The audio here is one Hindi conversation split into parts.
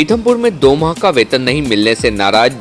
पीथमपुर में 2 माह का वेतन नहीं मिलने से नाराज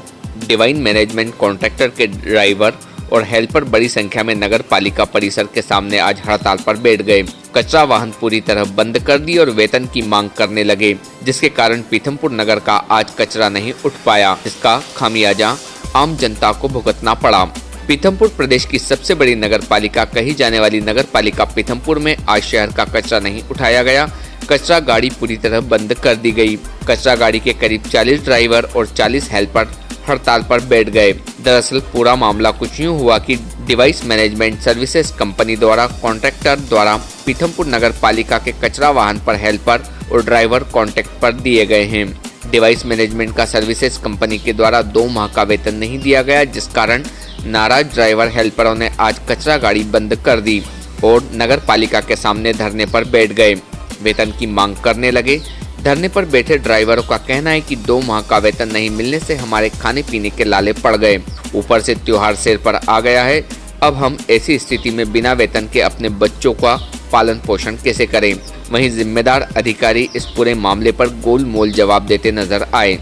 डिवाइन मैनेजमेंट कॉन्ट्रैक्टर के ड्राइवर और हेल्पर बड़ी संख्या में नगर पालिका परिसर के सामने आज हड़ताल पर बैठ गए। कचरा वाहन पूरी तरह बंद कर दी और वेतन की मांग करने लगे, जिसके कारण पीथमपुर नगर का आज कचरा नहीं उठ पाया, जिसका खामियाजा आम जनता को भुगतना पड़ा। पीथमपुर प्रदेश की सबसे बड़ी नगर पालिका कही जाने वाली नगर पालिका पीथमपुर में आज शहर का कचरा नहीं उठाया गया। कचरा गाड़ी पूरी तरह बंद कर दी गई। कचरा गाड़ी के करीब 40 ड्राइवर और 40 हेल्पर हड़ताल पर बैठ गए। दरअसल पूरा मामला कुछ यूं हुआ कि डिवाइस मैनेजमेंट सर्विसेज कंपनी द्वारा कॉन्ट्रैक्टर द्वारा पीथमपुर नगर पालिका के कचरा वाहन पर हेल्पर और ड्राइवर कॉन्ट्रैक्ट पर दिए गए हैं। डिवाइस मैनेजमेंट का सर्विसेज कंपनी के द्वारा 2 माह का वेतन नहीं दिया गया, जिस कारण नाराज ड्राइवर हेल्परों ने आज कचरा गाड़ी बंद कर दी और नगर पालिका के सामने धरने पर बैठ गए। वेतन की मांग करने लगे। धरने पर बैठे ड्राइवरों का कहना है कि 2 माह का वेतन नहीं मिलने से हमारे खाने पीने के लाले पड़ गए। ऊपर से त्योहार सिर पर आ गया है। अब हम ऐसी स्थिति में बिना वेतन के अपने बच्चों का पालन पोषण कैसे करें। वहीं जिम्मेदार अधिकारी इस पूरे मामले पर गोलमोल जवाब देते नजर आए।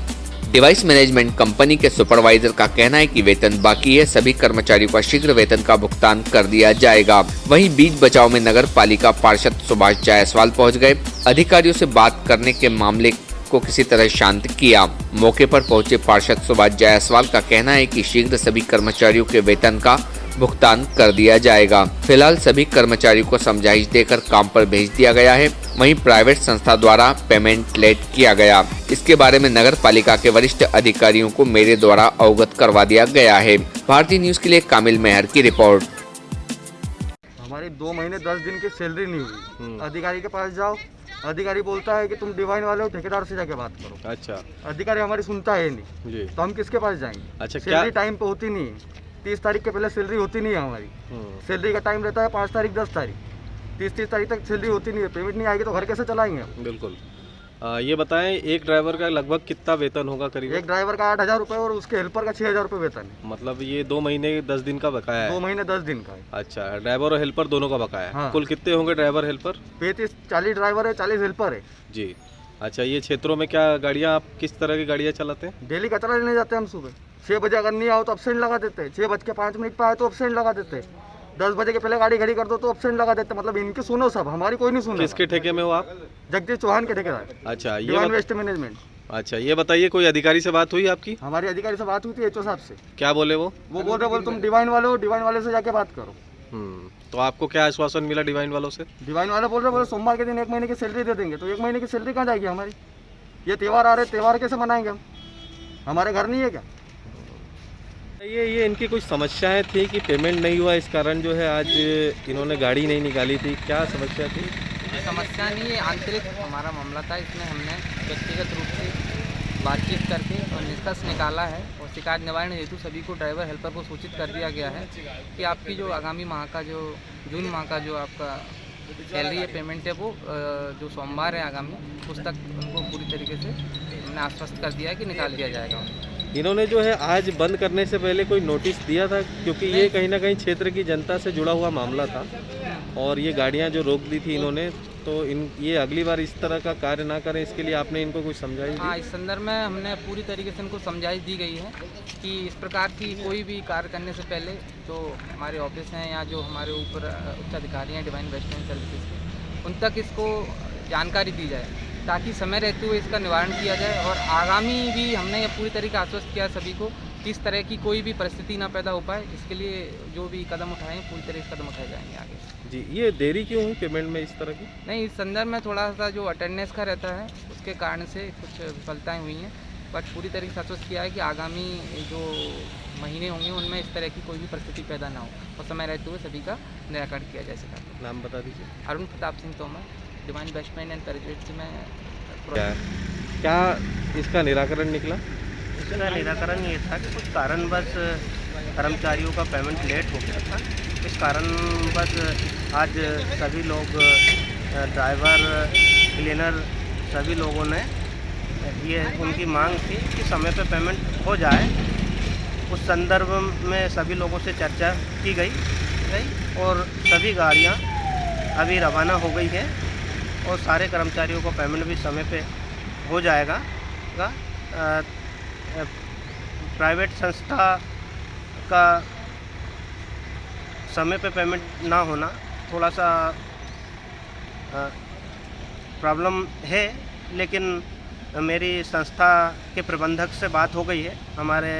डिवाइस मैनेजमेंट कंपनी के सुपरवाइजर का कहना है कि वेतन बाकी है, सभी कर्मचारियों का शीघ्र वेतन का भुगतान कर दिया जाएगा। वहीं बीच बचाव में नगर पालिका पार्षद सुभाष जायसवाल पहुंच गए। अधिकारियों से बात करने के मामले को किसी तरह शांत किया। मौके पर पहुंचे पार्षद सुभाष जायसवाल का कहना है कि शीघ्र सभी कर्मचारियों के वेतन का भुगतान कर दिया जाएगा। फिलहाल सभी कर्मचारियों को समझाइश देकर काम पर भेज दिया गया है। वहीं प्राइवेट संस्था द्वारा पेमेंट लेट किया गया। इसके बारे में नगर पालिका के वरिष्ठ अधिकारियों को मेरे द्वारा अवगत करवा दिया गया है। भारतीय न्यूज के लिए कामिल मेहर की रिपोर्ट। हमारी 2 महीने 10 दिन की सैलरी नहीं हुई। अधिकारी के पास जाओ, अधिकारी बोलता है कि तुम डिवाइन वाले हो, ठेकेदार से जाके बात करो। अच्छा, अधिकारी हमारी सुनता है नहीं जी। तो हम किसके पास जाएंगे? अच्छा, सैलरी टाइम पे होती नहीं है। 30 तारीख के पहले सैलरी होती नहीं है हमारी। सैलरी का टाइम रहता है 5 तारीख 10 तारीख, 30 तारीख तक सैलरी होती नहीं है। पेमेंट नहीं आएगी तो घर कैसे चलाएंगे? बिल्कुल। ये बताएं, एक ड्राइवर का लगभग कितना वेतन होगा करीब? एक ड्राइवर का 8,000 रुपये और उसके हेल्पर का 6,000 रुपये वेतन है। मतलब ये 2 महीने 10 दिन का बकाया है? 2 महीने 10 दिन का है। अच्छा, ड्राइवर और हेल्पर दोनों का बकाया है। हाँ। कुल कितने होंगे ड्राइवर हेल्पर? 40 ड्राइवर है, 40 हेल्पर है जी। अच्छा, ये क्षेत्रों में क्या गाड़ियाँ, आप किस तरह की गाड़ियाँ चलाते हैं? डेली कचरा लेने जाते हैं हम। सुबह 6 बजे अगर नहीं आओ तो एब्सेंट लगा देते हैं। 6:05 पे आए तो एब्सेंट लगा देते हैं। 10 बजे के पहले गाड़ी खड़ी कर दो तो एब्सेंट लगा देते हैं। मतलब इनकी सुनो सब, हमारी कोई नहीं सुनो। किसके ठेके में हो आप? जगदीश चौहान के ठेकेदार। अच्छा, डिवाइन वेस्ट मैनेजमेंट। अच्छा, ये बताइए, कोई अधिकारी से बात हुई आपकी? हमारी अधिकारी से बात हुई थी एचओ साहब से। क्या बोले वो? बोल रहे तुम डिवाइन वाले हो, डिवाइन वाले से जाके बात करो। तो आपको क्या आश्वासन मिला डिवाइन वालों से? डिवाइन वाले बोल सोमवार के दिन 1 महीने की सैलरी दे देंगे। तो 1 महीने की सैलरी कहाँ जाएगी हमारी? ये त्यौहार आ रहे, त्यौहार कैसे मनाएंगे हम? हमारे घर नहीं है क्या? ये इनकी कुछ समस्याएं थी कि पेमेंट नहीं हुआ, इस कारण जो है आज इन्होंने गाड़ी नहीं निकाली थी। क्या समस्या थी? समस्या नहीं है, आंतरिक हमारा मामला था। इसमें हमने व्यक्तिगत रूप से बातचीत करके और निष्कर्ष निकाला है और शिकायत निवारण हेतु सभी को ड्राइवर हेल्पर को सूचित कर दिया गया है कि आपकी जो आगामी माह का जो जून माह का जो आपका सैलरी है, पेमेंट है, वो जो सोमवार है आगामी, उस तक उनको पूरी तरीके से हमने आश्वस्त कर दिया है कि निकाल दिया जाएगा। इन्होंने जो है आज बंद करने से पहले कोई नोटिस दिया था? क्योंकि ये कहीं ना कहीं क्षेत्र की जनता से जुड़ा हुआ मामला था और ये गाड़ियां जो रोक दी थी इन्होंने, तो ये अगली बार इस तरह का कार्य ना करें, इसके लिए आपने इनको कुछ समझाइश दी? हाँ, इस संदर्भ में हमने पूरी तरीके से इनको समझाइश दी गई है कि इस प्रकार की कोई भी कार्य करने से पहले जो हमारे ऑफिस हैं या जो हमारे ऊपर उच्च अधिकारी हैं डिवाइन वेस्टर्न सर्विसेज के, उन तक इसको जानकारी दी जाए ताकि समय रहते हुए इसका निवारण किया जाए। और आगामी भी हमने ये पूरी तरीके आश्वस्त किया सभी को कि इस तरह की कोई भी परिस्थिति ना पैदा हो पाए। इसके लिए जो भी कदम उठाएं, पूरी तरह से कदम उठाए जाएंगे आगे जी। ये देरी क्यों हुई पेमेंट में इस तरह की? नहीं, इस संदर्भ में थोड़ा सा जो अटेंडेंस का रहता है उसके कारण से कुछ विफलताएँ हुई हैं, बट पूरी तरीके से आश्वस्त किया है कि आगामी जो महीने होंगे उनमें इस तरह की कोई भी परिस्थिति पैदा ना हो और समय रहते हुए सभी का निराकरण किया जा सका। नाम बता दीजिए। अरुण प्रताप सिंह तोमर, डिवाइन वेस्टमेंट एंड पैरेजेट्स में। क्या इसका निराकरण निकला? इसका निराकरण ये था कि कुछ कारणवश कर्मचारियों का पेमेंट लेट हो गया था। इस कारणवश आज सभी लोग, ड्राइवर, क्लीनर, सभी लोगों ने ये उनकी मांग थी कि समय पे पेमेंट हो जाए। उस संदर्भ में सभी लोगों से चर्चा की गई और सभी गाड़ियाँ अभी रवाना हो गई है और सारे कर्मचारियों को पेमेंट भी समय पे हो जाएगा। जाएगा। प्राइवेट संस्था का समय पे पेमेंट ना होना थोड़ा सा प्रॉब्लम है, लेकिन मेरी संस्था के प्रबंधक से बात हो गई है, हमारे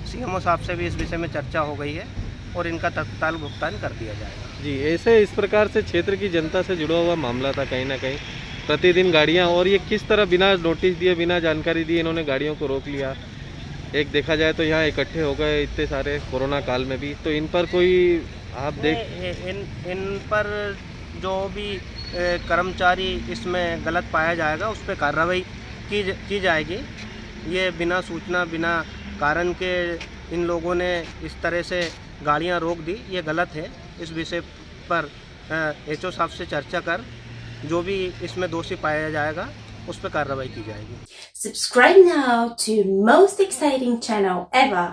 सीएमओ साहब से भी इस विषय में चर्चा हो गई है और इनका तत्काल भुगतान कर दिया जाएगा। जी, ऐसे इस प्रकार से क्षेत्र की जनता से जुड़ा हुआ मामला था कहीं ना कहीं, प्रतिदिन गाड़ियां, और ये किस तरह बिना नोटिस दिए बिना जानकारी दिए इन्होंने गाड़ियों को रोक लिया। एक देखा जाए तो यहाँ इकट्ठे हो गए इतने सारे कोरोना काल में भी, तो इन पर कोई आप देख इन पर जो भी कर्मचारी इसमें गलत पाया जाएगा उस पर कार्रवाई की जाएगी। ये बिना सूचना बिना कारण के इन लोगों ने इस तरह से गाड़ियां रोक दी, ये गलत है। इस विषय पर एचओ साहब से चर्चा कर जो भी इसमें दोषी पाया जाएगा उस पर कार्रवाई की जाएगी। Subscribe now to most exciting channel ever.